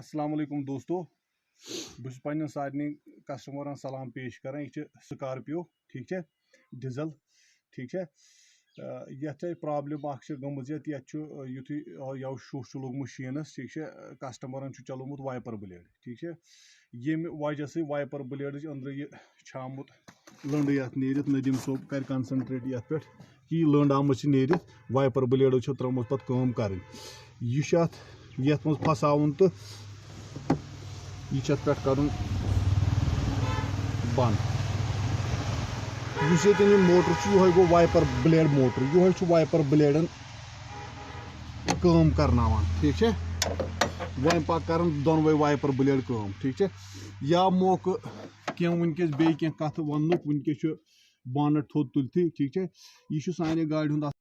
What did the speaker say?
अस्सलाम वालेकुम दोस्तों बस पन्न सारे कस्टमरन सलाम पेश कर यह स्कॉर्पियो ठीक है डीजल ठीक है ये प्रॉब्लम गम युथ यव शुह लोगमुत शीनस ठीक है कस्टमरन चलोमुत वाइपर ब्लेड ठीक है ये वजह से वाइपर ब्लेड अंदर यह आमुत लंड ये नीरित नदीम सोब कर कंसनट्रेट ये पे कि लंड आमुत नीरित वाइपर ब्लेड त्रोमुत पे कम कर यह मज फसावन तो यह पे कर बंद मोटर यह गो वाइपर ब्लेड मोटर यह वाइपर ब्लेडन कम करना ठीक है वन पे कर दोनवे वाइपर ब्लेड कम ठीक है या मौक क्या वनकस बे कत वन वनकस बानट थोद तुलथी ठीक है यह साने गाड़ी